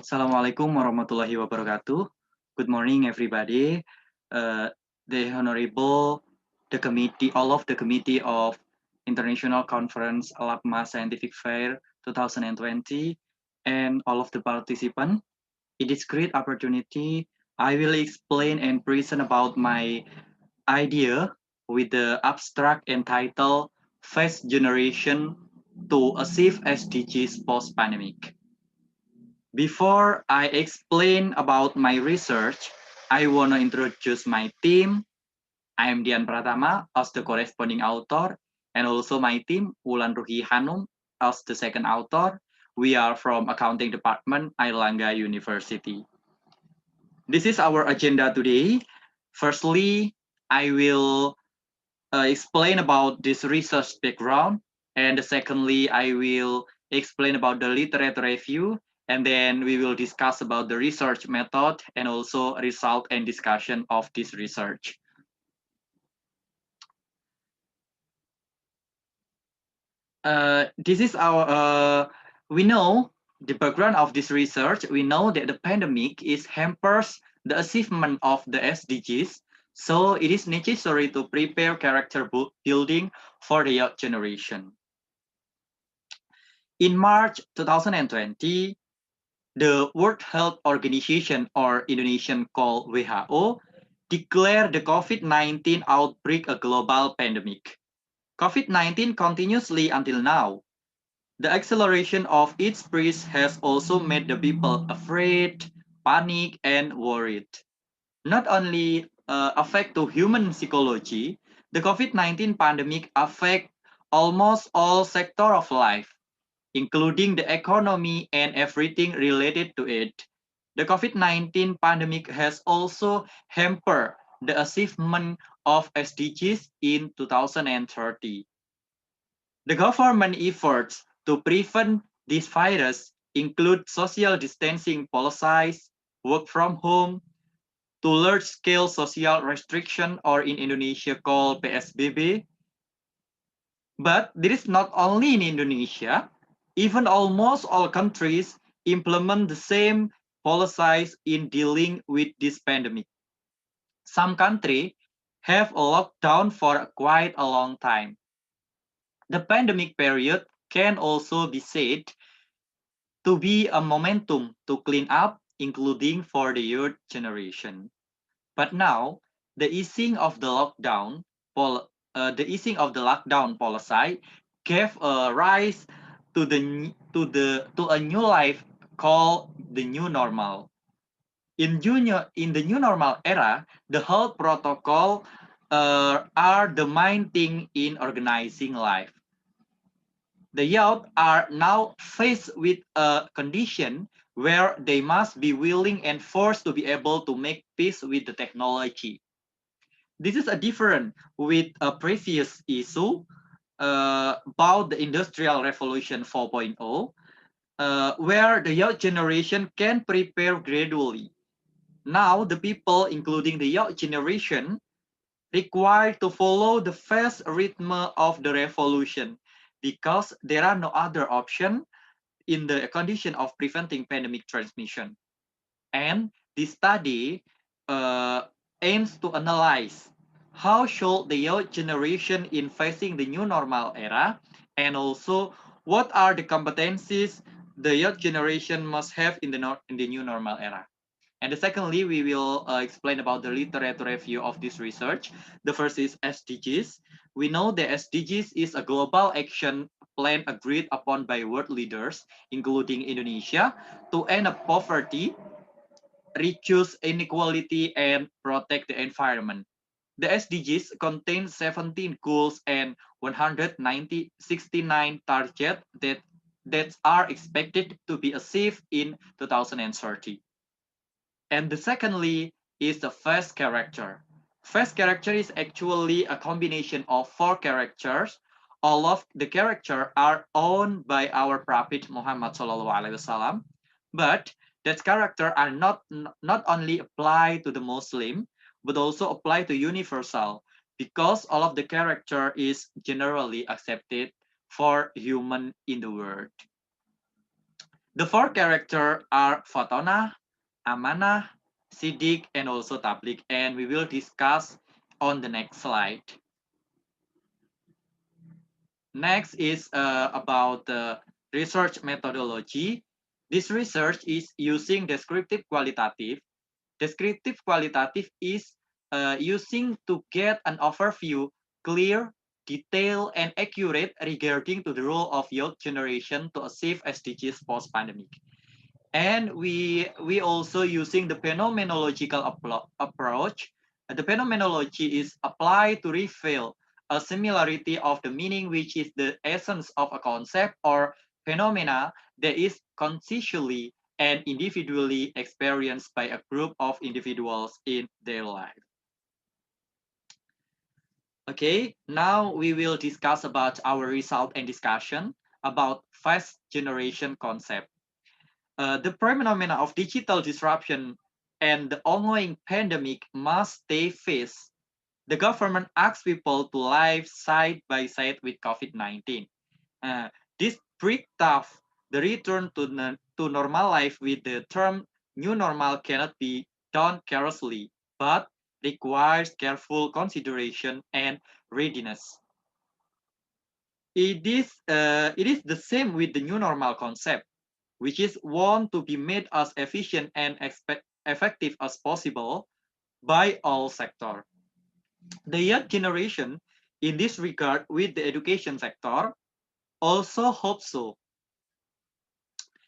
Assalamualaikum warahmatullahi wabarakatuh. Good morning, everybody. Uh, the Honorable, the committee, all of the committee of International Conference LAPMA Scientific Fair 2020, and all of the participants. It is great opportunity. I will explain and present about my idea with the abstract entitled Fast Generation to Achieve SDGs Post-Pandemic. Before I explain about my research, I want to introduce my team. I am Dian Pratama as the corresponding author, and also my team, Wulan Ruhiyyih Khanum as the second author. We are from Accounting Department, Airlangga University. This is our agenda today. Firstly, I will explain about this research background, and secondly, I will explain about the literature review, and then we will discuss about the research method and also result and discussion of this research. This is we know the background of this research. We know that the pandemic is hampers the achievement of the SDGs. So it is necessary to prepare character building for the young generation. In March 2020, the World Health Organization, or Indonesian called WHO, declared the COVID-19 outbreak a global pandemic. COVID-19 continuously until now. The acceleration of its spread has also made the people afraid, panic, and worried. Not only affect to human psychology, the COVID-19 pandemic affect almost all sector of life, including the economy and everything related to it. The COVID-19 pandemic has also hampered the achievement of SDGs in 2030. The government efforts to prevent this virus include social distancing policies, work from home, to large-scale social restriction, or in Indonesia called PSBB. But this is not only in Indonesia, even almost all countries implement the same policies in dealing with this pandemic. Some countries have a lockdown for quite a long time. The pandemic period can also be said to be a momentum to clean up, including for the youth generation. But now, the easing of the lockdown policy gave a rise to a new life called the new normal. In the new normal era, the health protocol are the main thing in organizing life. The youth are now faced with a condition where they must be willing and forced to be able to make peace with the technology. This is a different with a previous issue about the Industrial Revolution 4.0, where the young generation can prepare gradually. Now, the people, including the young generation, required to follow the fast rhythm of the revolution because there are no other option in the condition of preventing pandemic transmission. And this study aims to analyze how should the young generation in facing the new normal era, and also what are the competencies the young generation must have in the new normal era. And secondly, we will explain about the literature review of this research. The first is SDGs. We know the SDGs is a global action plan agreed upon by world leaders, including Indonesia, to end poverty, reduce inequality, and protect the environment. The SDGs contain 17 goals and 169 targets that are expected to be achieved in 2030. And the secondly is the first character. First character is actually a combination of 4 characters. All of the characters are owned by our Prophet Muhammad SAW, but that character are not only applied to the Muslim, but also apply to universal, because all of the character is generally accepted for human in the world. The four characters are Fatona, Amanah, Siddiq, and also Tablik, and we will discuss on the next slide. Next is about the research methodology. This research is using descriptive qualitative. Descriptive qualitative is using to get an overview, clear, detailed, and accurate regarding to the role of youth generation to achieve SDGs post-pandemic. And we also using the phenomenological approach. The phenomenology is applied to reveal a similarity of the meaning, which is the essence of a concept or phenomena that is consciously and individually experienced by a group of individuals in their life. Okay, now we will discuss about our result and discussion about fast generation concept. The phenomena of digital disruption and the ongoing pandemic must stay faced. The government asks people to live side by side with COVID-19. This break tough the return to normal life with the term new normal cannot be done carelessly, but requires careful consideration and readiness. It is the same with the new normal concept, which is want to be made as efficient and effective as possible by all sectors. The young generation, in this regard with the education sector, also hope so.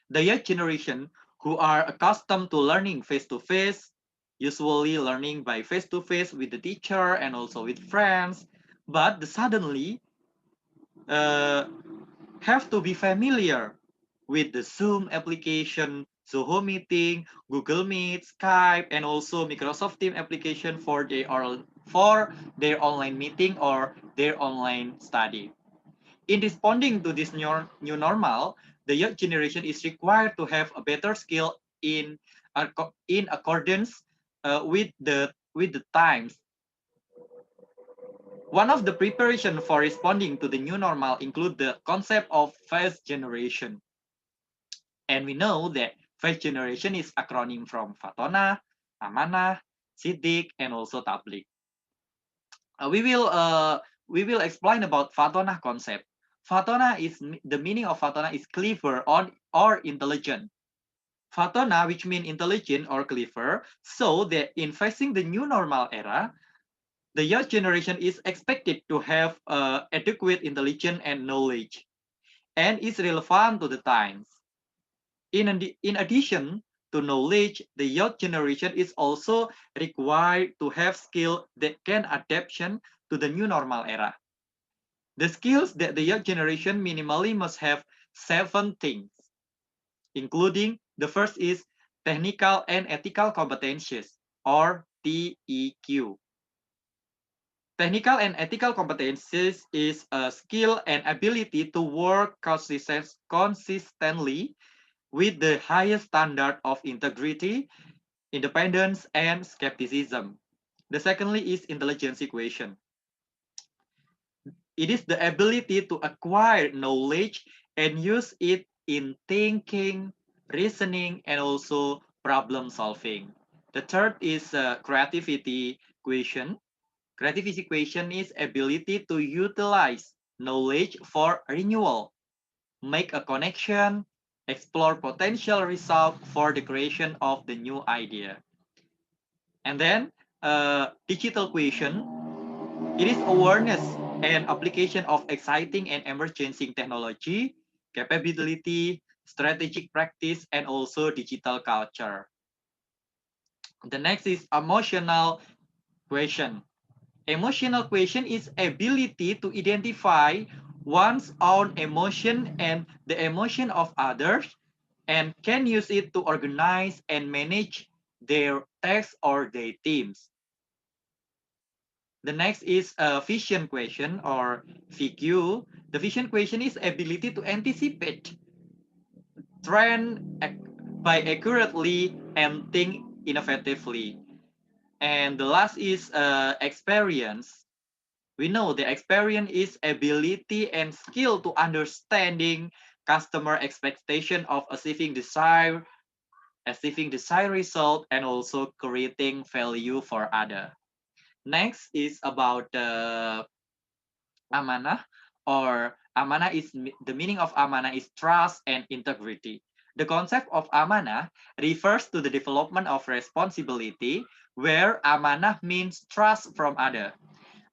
The young generation who are accustomed to learning face-to-face, usually learning by face-to-face with the teacher and also with friends, but suddenly uh, have to be familiar with the Zoom application, Zoho meeting, Google Meet, Skype, and also Microsoft Team application for their online meeting or their online study. In responding to this new normal, the young generation is required to have a better skill in accordance with the times. One of the preparation for responding to the new normal include the concept of fast generation. And we know that fast generation is acronym from Fatona, Amanah, Siddiq, and also Tablik. Uh, we will uh, we will explain about Fatona concept. Fatona is the meaning of Fatona is clever or intelligent. Fatona, which means intelligent or clever, so that in facing the new normal era, the young generation is expected to have adequate intelligence and knowledge, and is relevant to the times. In addition to knowledge, the young generation is also required to have skill that can adaptation to the new normal era. The skills that the young generation minimally must have 7 things, including the first is technical and ethical competencies or TEQ. Technical and ethical competencies is a skill and ability to work consistently with the highest standard of integrity, independence, and skepticism. The secondly is intelligence equation. It is the ability to acquire knowledge and use it in thinking, reasoning, and also problem solving. The third is creativity equation. Creativity equation is ability to utilize knowledge for renewal, make a connection, explore potential result for the creation of the new idea. And then digital equation, it is awareness and application of exciting and emerging technology, capability, strategic practice, and also digital culture. The next is emotional question. Emotional question is ability to identify one's own emotion and the emotion of others and can use it to organize and manage their tasks or their teams. The next is a vision question or VQ. The vision question is ability to anticipate trend by accurately and think innovatively. And the last is experience. We know the experience is ability and skill to understanding customer expectation of achieving desired result, and also creating value for other. Next is about the amanah, or amanah is the meaning of amanah is trust and integrity. The concept of amanah refers to the development of responsibility, where amanah means trust from other.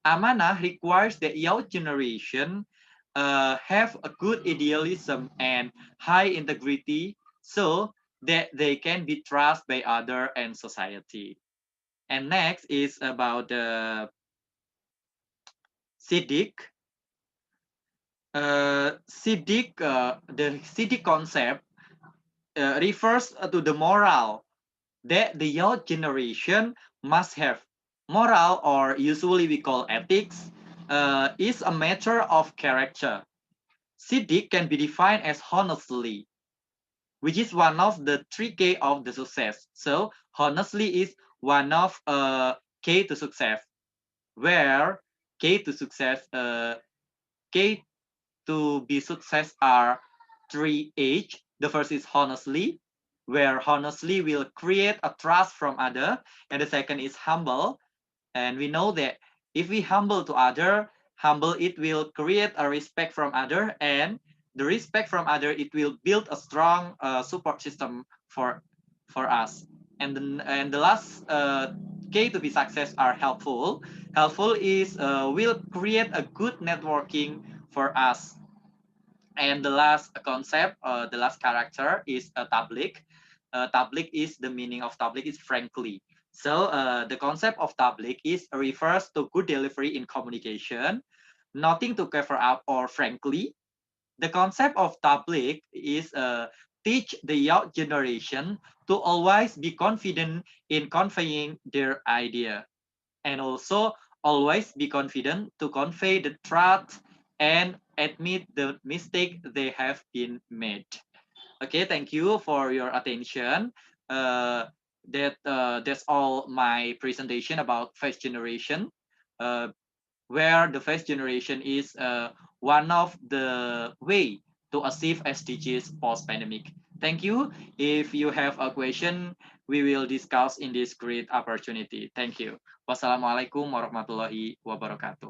Amanah requires the young generation have a good idealism and high integrity, so that they can be trusted by other and society. And next is about the Siddiq. The Siddiq concept refers to the moral that the young generation must have. Moral, or usually we call ethics, is a matter of character. Siddiq can be defined as honestly, which is one of the three K of the success. So honestly is one of K to success, where K to success, K to be success are three H. The first is honestly, where honestly will create a trust from other, and the second is humble, and we know that if we humble to other, humble it will create a respect from other, and the respect from other it will build a strong support system for us. And the last K to be success are helpful. Helpful is will create a good networking for us. And the last concept, the last character is a tablik. Tablik is the meaning of tablik is frankly. So the concept of tablik is refers to good delivery in communication, nothing to cover up or frankly. The concept of tablik is teach the young generation to always be confident in conveying their idea, and also always be confident to convey the truth and admit the mistake they have been made. Okay, thank you for your attention. That's all my presentation about first generation, uh, where the first generation is one of the way to achieve SDGs post-pandemic. Thank you. If you have a question, we will discuss in this great opportunity. Thank you. Wassalamualaikum warahmatullahi wabarakatuh.